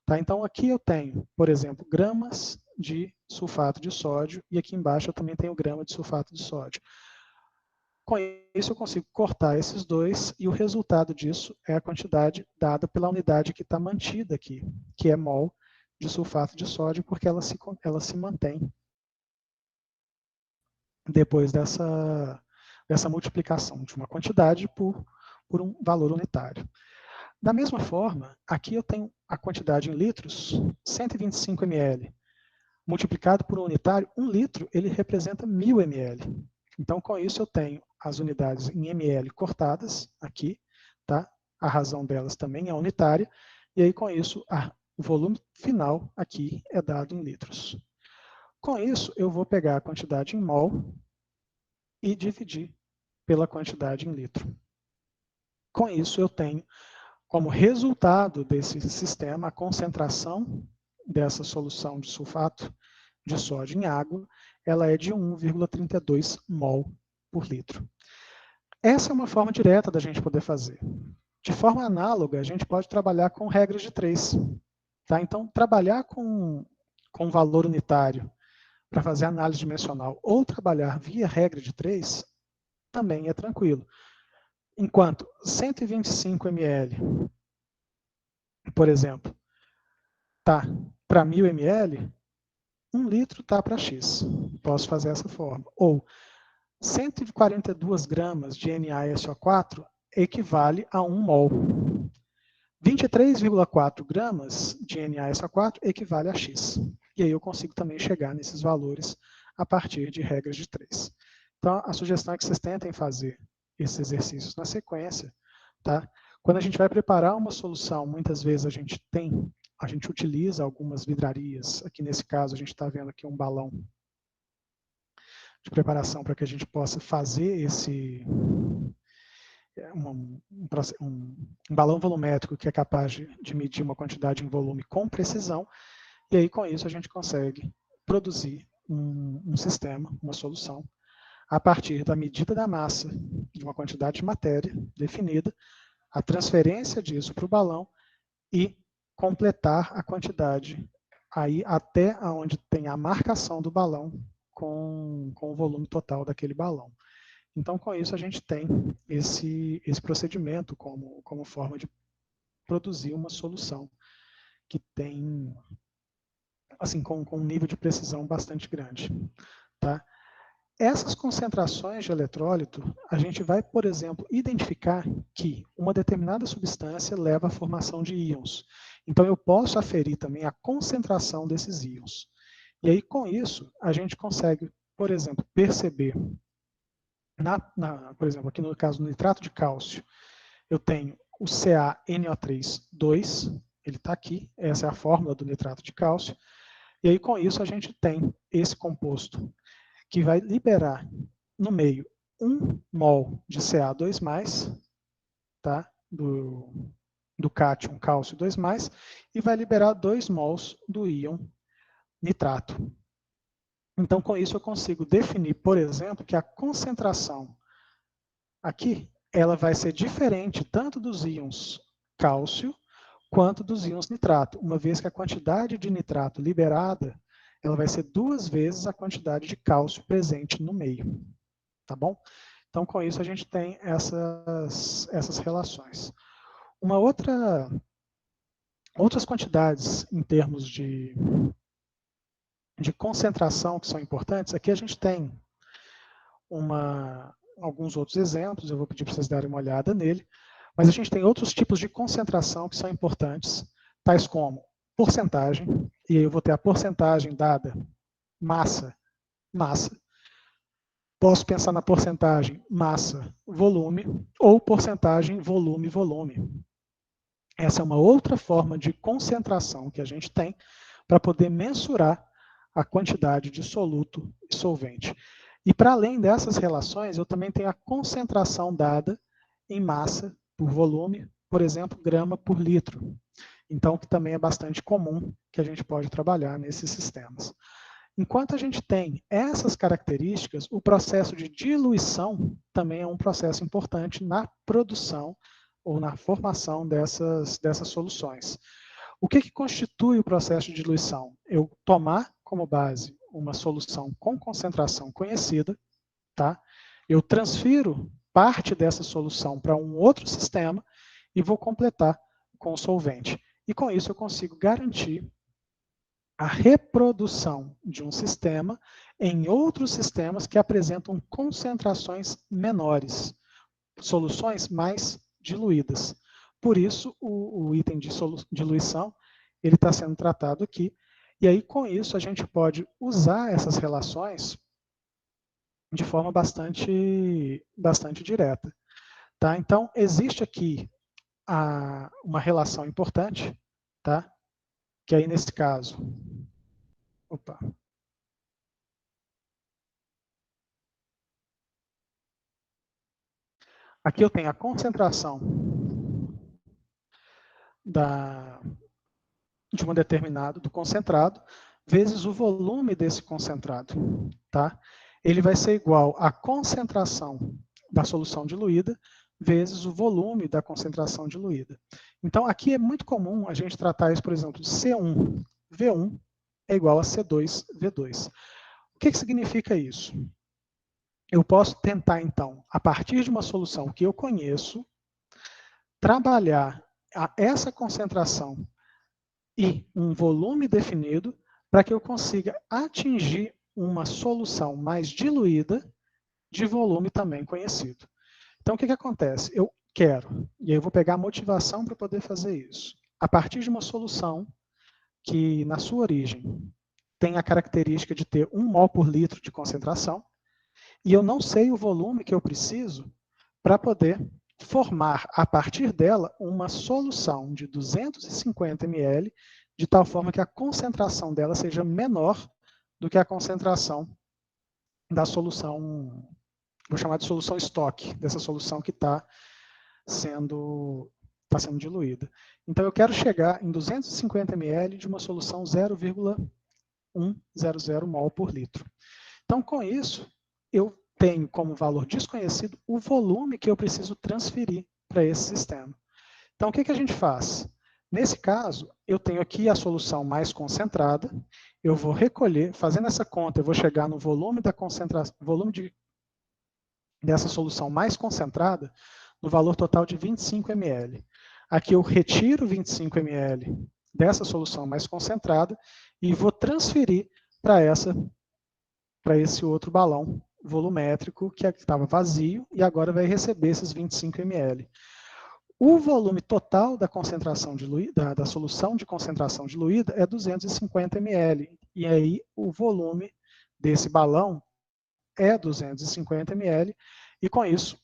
Tá? Então, aqui eu tenho, por exemplo, gramas de sulfato de sódio e aqui embaixo eu também tenho grama de sulfato de sódio. Com isso, eu consigo cortar esses dois e o resultado disso é a quantidade dada pela unidade que está mantida aqui, que é mol de sulfato de sódio, porque ela se mantém depois dessa multiplicação de uma quantidade por um valor unitário. Da mesma forma, aqui eu tenho a quantidade em litros, 125 ml, multiplicado por um unitário, 1 litro ele representa 1000 ml. Então, com isso, eu tenho as unidades em ml cortadas aqui, tá? A razão delas também é unitária, e aí, com isso, o volume final aqui é dado em litros. Com isso, eu vou pegar a quantidade em mol e dividir pela quantidade em litro. Com isso, eu tenho como resultado desse sistema a concentração dessa solução de sulfato de sódio em água, ela é de 1,32 mol por litro. Essa é uma forma direta da gente poder fazer. De forma análoga, a gente pode trabalhar com regras de 3. Tá? Então, trabalhar com valor unitário para fazer análise dimensional ou trabalhar via regra de 3 também é tranquilo. Enquanto 125 ml, por exemplo, tá para 1000 ml, 1 litro tá para X. Posso fazer essa forma. Ou 142 gramas de NaSO4 equivale a 1 mol. 23,4 gramas de NaSO4 equivale a X. E aí eu consigo também chegar nesses valores a partir de regras de 3. Então, a sugestão é que vocês tentem fazer esses exercícios na sequência. Tá? Quando a gente vai preparar uma solução, muitas vezes a gente utiliza algumas vidrarias. Aqui nesse caso, a gente está vendo aqui um balão de preparação para que a gente possa fazer um balão volumétrico que é capaz de medir uma quantidade em volume com precisão, e aí com isso a gente consegue produzir um sistema, uma solução, a partir da medida da massa de uma quantidade de matéria definida, a transferência disso para o balão e completar a quantidade aí até onde tem a marcação do balão com o volume total daquele balão. Então, com isso, a gente tem esse procedimento como forma de produzir uma solução que tem, assim, com um nível de precisão bastante grande. Tá? Essas concentrações de eletrólito, a gente vai, por exemplo, identificar que uma determinada substância leva à formação de íons. Então, eu posso aferir também a concentração desses íons. E aí, com isso, a gente consegue, por exemplo, perceber Por exemplo, aqui no caso do nitrato de cálcio, eu tenho o CaNO3, 2, ele está aqui, essa é a fórmula do nitrato de cálcio, e aí com isso a gente tem esse composto que vai liberar no meio 1 mol de Ca2+, tá? do cátion cálcio 2+, e vai liberar 2 mols do íon nitrato. Então, com isso, eu consigo definir, por exemplo, que a concentração aqui ela vai ser diferente tanto dos íons cálcio quanto dos íons nitrato, uma vez que a quantidade de nitrato liberada ela vai ser 2 vezes a quantidade de cálcio presente no meio. Tá bom? Então, com isso, a gente tem essas relações. Outras quantidades em termos de concentração que são importantes, aqui a gente tem alguns outros exemplos, eu vou pedir para vocês darem uma olhada nele, mas a gente tem outros tipos de concentração que são importantes, tais como porcentagem, e aí eu vou ter a porcentagem dada massa. Posso pensar na porcentagem massa-volume ou porcentagem volume-volume. Essa é uma outra forma de concentração que a gente tem para poder mensurar a quantidade de soluto e solvente. E para além dessas relações, eu também tenho a concentração dada em massa por volume, por exemplo, grama por litro. Então, que também é bastante comum que a gente pode trabalhar nesses sistemas. Enquanto a gente tem essas características, o processo de diluição também é um processo importante na produção ou na formação dessas soluções. O que constitui o processo de diluição? Eu tomar como base uma solução com concentração conhecida, tá? Eu transfiro parte dessa solução para um outro sistema e vou completar com o solvente. E com isso eu consigo garantir a reprodução de um sistema em outros sistemas que apresentam concentrações menores, soluções mais diluídas. Por isso, o item de diluição ele está sendo tratado aqui. E aí, com isso, a gente pode usar essas relações de forma bastante direta. Tá? Então, existe aqui uma relação importante, tá? Que aí, nesse caso, aqui eu tenho a concentração de uma determinada, do concentrado, vezes o volume desse concentrado. Tá? Ele vai ser igual à concentração da solução diluída vezes o volume da concentração diluída. Então, aqui é muito comum a gente tratar isso, por exemplo, C1V1 é igual a C2V2. O que significa isso? Eu posso tentar, então, a partir de uma solução que eu conheço, trabalhar essa concentração e um volume definido para que eu consiga atingir uma solução mais diluída de volume também conhecido. Então, o que acontece? Eu quero, e aí eu vou pegar a motivação para poder fazer isso. A partir de uma solução que, na sua origem, tem a característica de ter 1 mol por litro de concentração, e eu não sei o volume que eu preciso para poder formar, a partir dela, uma solução de 250 ml, de tal forma que a concentração dela seja menor do que a concentração da solução, vou chamar de solução estoque, dessa solução que está sendo diluída. Então, eu quero chegar em 250 ml de uma solução 0,100 mol por litro. Então, com isso, eu tenho como valor desconhecido o volume que eu preciso transferir para esse sistema. Então, o que a gente faz? Nesse caso, eu tenho aqui a solução mais concentrada, eu vou recolher, fazendo essa conta, eu vou chegar no volume da concentração, dessa solução mais concentrada, no valor total de 25 ml. Aqui eu retiro 25 ml dessa solução mais concentrada e vou transferir para esse outro balão volumétrico que estava vazio e agora vai receber esses 25 ml. O volume total da concentração diluída, da solução de concentração diluída é 250 ml. E aí o volume desse balão é 250 ml. E com isso,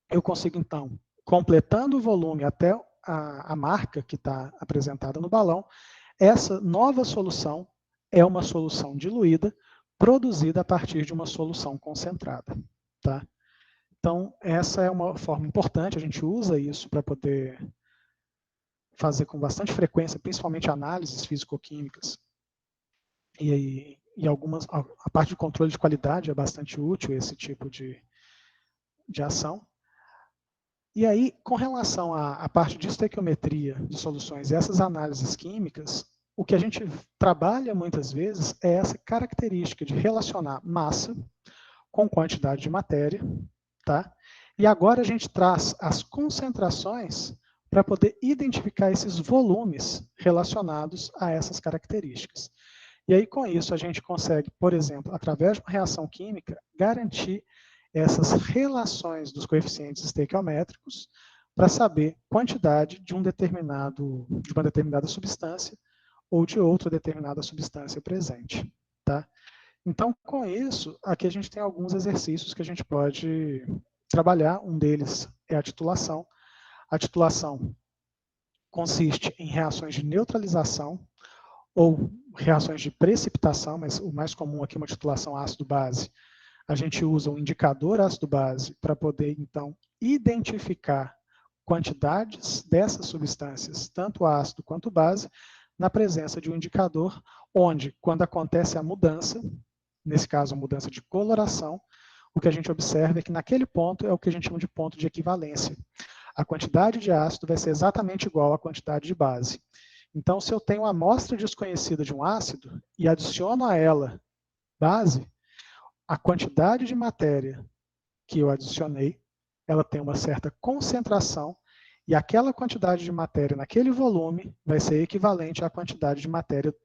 eu consigo, então, completando o volume até a marca que está apresentada no balão, essa nova solução é uma solução diluída, produzida a partir de uma solução concentrada. Tá? Então, essa é uma forma importante, a gente usa isso para poder fazer com bastante frequência, principalmente análises físico-químicas. E algumas, a parte de controle de qualidade é bastante útil esse tipo de ação. E aí, com relação à parte de estequiometria de soluções e essas análises químicas, o que a gente trabalha muitas vezes é essa característica de relacionar massa com quantidade de matéria, tá? E agora a gente traz as concentrações para poder identificar esses volumes relacionados a essas características. E aí, com isso, a gente consegue, por exemplo, através de uma reação química, garantir essas relações dos coeficientes estequiométricos para saber quantidade de uma determinada substância ou de outra determinada substância presente. Tá? Então, com isso, aqui a gente tem alguns exercícios que a gente pode trabalhar. Um deles é a titulação. A titulação consiste em reações de neutralização ou reações de precipitação, mas o mais comum aqui é uma titulação ácido-base. A gente usa um indicador ácido-base para poder, então, identificar quantidades dessas substâncias, tanto ácido quanto base, na presença de um indicador, onde, quando acontece a mudança, nesse caso a mudança de coloração, o que a gente observa é que naquele ponto é o que a gente chama de ponto de equivalência. A quantidade de ácido vai ser exatamente igual à quantidade de base. Então, se eu tenho uma amostra desconhecida de um ácido e adiciono a ela base, a quantidade de matéria que eu adicionei, ela tem uma certa concentração e aquela quantidade de matéria naquele volume vai ser equivalente à quantidade de matéria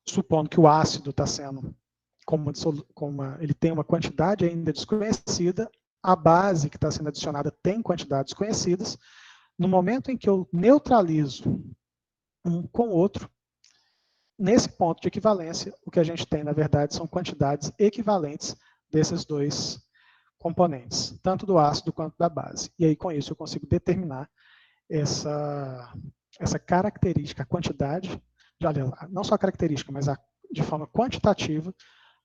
supondo que o ácido está sendo, ele tem uma quantidade ainda desconhecida, a base que está sendo adicionada tem quantidades conhecidas. No momento em que eu neutralizo um com o outro, nesse ponto de equivalência, o que a gente tem, na verdade, são quantidades equivalentes desses dois componentes, tanto do ácido quanto da base. E aí, com isso, eu consigo determinar essa característica, a quantidade, não só a característica, mas de forma quantitativa,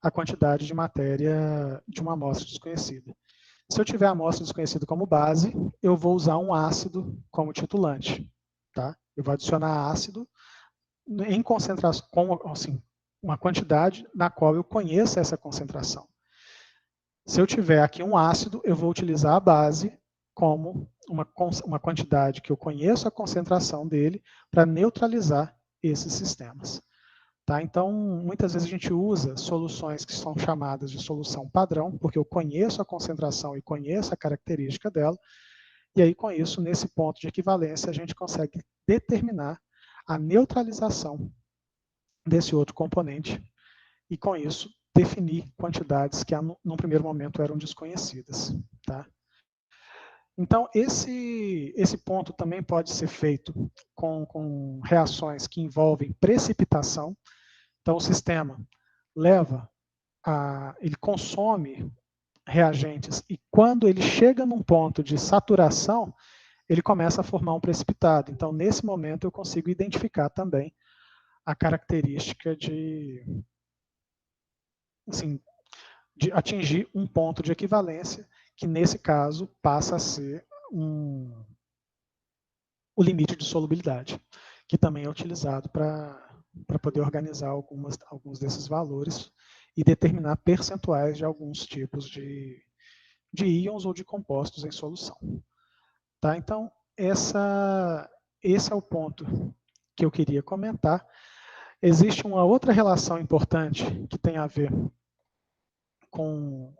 a quantidade de matéria de uma amostra desconhecida. Se eu tiver a amostra desconhecida como base, eu vou usar um ácido como titulante. Tá? Eu vou adicionar ácido em concentração, com assim, uma quantidade na qual eu conheço essa concentração. Se eu tiver aqui um ácido, eu vou utilizar a base como uma quantidade que eu conheço a concentração dele para neutralizar esses sistemas. Tá? Então, muitas vezes a gente usa soluções que são chamadas de solução padrão, porque eu conheço a concentração e conheço a característica dela, e aí com isso, nesse ponto de equivalência, a gente consegue determinar a neutralização desse outro componente, e com isso, definir quantidades que num primeiro momento eram desconhecidas. Tá? Então, esse ponto também pode ser feito com reações que envolvem precipitação. Então, o sistema ele consome reagentes e quando ele chega num ponto de saturação, ele começa a formar um precipitado. Então, nesse momento, eu consigo identificar também a característica assim, de atingir um ponto de equivalência, que nesse caso passa a ser o limite de solubilidade, que também é utilizado para poder organizar alguns desses valores e determinar percentuais de alguns tipos de íons ou de compostos em solução. Tá? Então, esse é o ponto que eu queria comentar. Existe uma outra relação importante que tem a ver com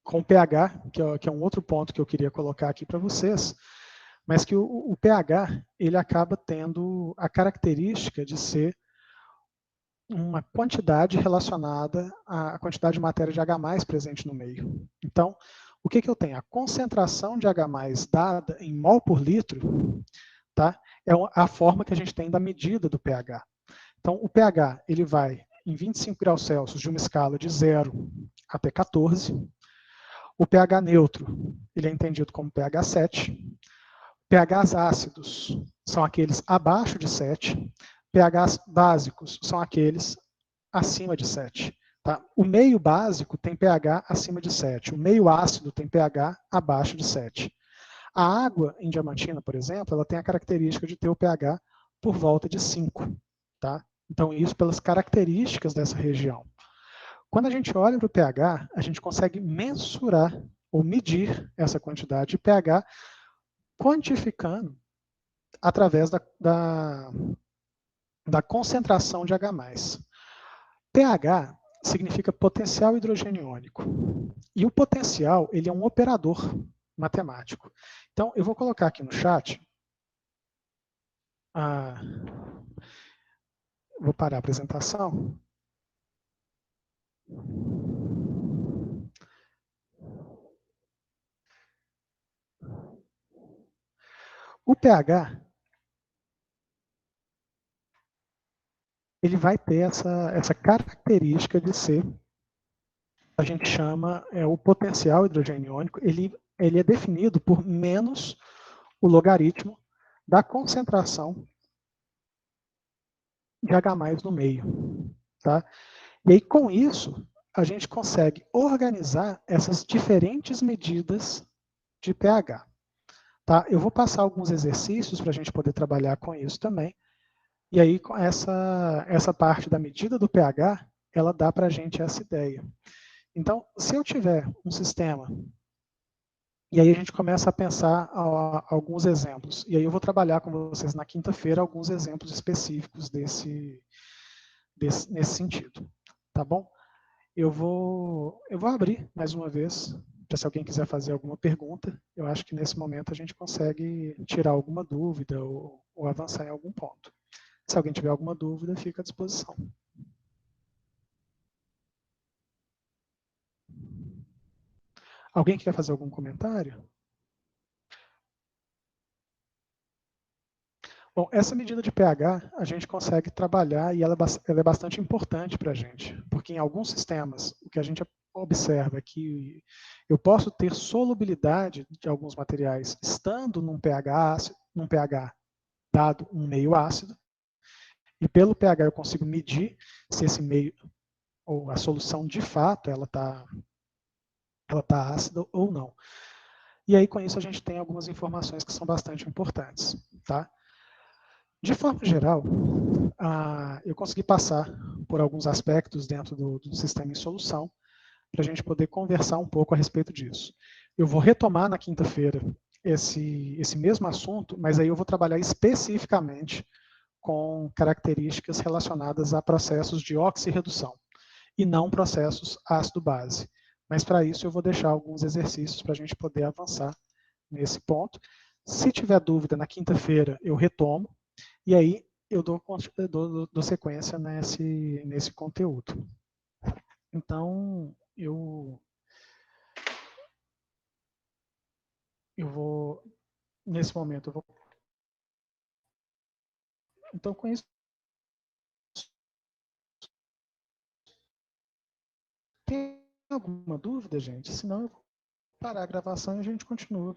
o pH, que é um outro ponto que eu queria colocar aqui para vocês, mas que o pH ele acaba tendo a característica de ser uma quantidade relacionada à quantidade de matéria de H+ presente no meio. Então, o que eu tenho? A concentração de H+ dada em mol por litro, tá? É a forma que a gente tem da medida do pH. Então, o pH ele vai em 25 graus Celsius de uma escala de 0 até 14. O pH neutro, ele é entendido como pH 7. pHs ácidos são aqueles abaixo de 7. pHs básicos são aqueles acima de 7. Tá? O meio básico tem pH acima de 7. O meio ácido tem pH abaixo de 7. A água em Diamantina, por exemplo, ela tem a característica de ter o pH por volta de 5. Tá? Então, isso pelas características dessa região. Quando a gente olha para o pH, a gente consegue mensurar ou medir essa quantidade de pH, quantificando através da concentração de H+. pH significa potencial hidrogeniônico. E o potencial, ele é um operador matemático. Então, eu vou colocar aqui no chat. Vou parar a apresentação. O pH, ele vai ter essa característica de ser, a gente chama o potencial hidrogeniônico, ele é definido por menos o logaritmo da concentração de H+ no meio. Tá? E aí, com isso, a gente consegue organizar essas diferentes medidas de pH. Tá? Eu vou passar alguns exercícios para a gente poder trabalhar com isso também. E aí, com essa parte da medida do pH, ela dá para a gente essa ideia. Então, se eu tiver um sistema, e aí a gente começa a pensar alguns exemplos. E aí eu vou trabalhar com vocês na quinta-feira alguns exemplos específicos nesse sentido. Tá bom? Eu vou abrir mais uma vez, para se alguém quiser fazer alguma pergunta. Eu acho que nesse momento a gente consegue tirar alguma dúvida ou avançar em algum ponto. Se alguém tiver alguma dúvida, fica à disposição. Alguém quer fazer algum comentário? Bom, essa medida de pH a gente consegue trabalhar e ela é bastante importante para a gente, porque em alguns sistemas o que a gente observa é que eu posso ter solubilidade de alguns materiais estando num pH ácido, num pH dado um meio ácido, e pelo pH eu consigo medir se esse meio ou a solução de fato ela tá ácida ou não. E aí com isso a gente tem algumas informações que são bastante importantes, tá? De forma geral, eu consegui passar por alguns aspectos dentro do sistema em solução para a gente poder conversar um pouco a respeito disso. Eu vou retomar na quinta-feira esse mesmo assunto, mas aí eu vou trabalhar especificamente com características relacionadas a processos de oxirredução e não processos ácido-base. Mas para isso eu vou deixar alguns exercícios para a gente poder avançar nesse ponto. Se tiver dúvida, na quinta-feira eu retomo, e aí eu dou sequência nesse conteúdo. Então, eu vou, nesse momento, eu vou... Então, com isso, tem alguma dúvida, gente? Senão eu vou parar a gravação e a gente continua.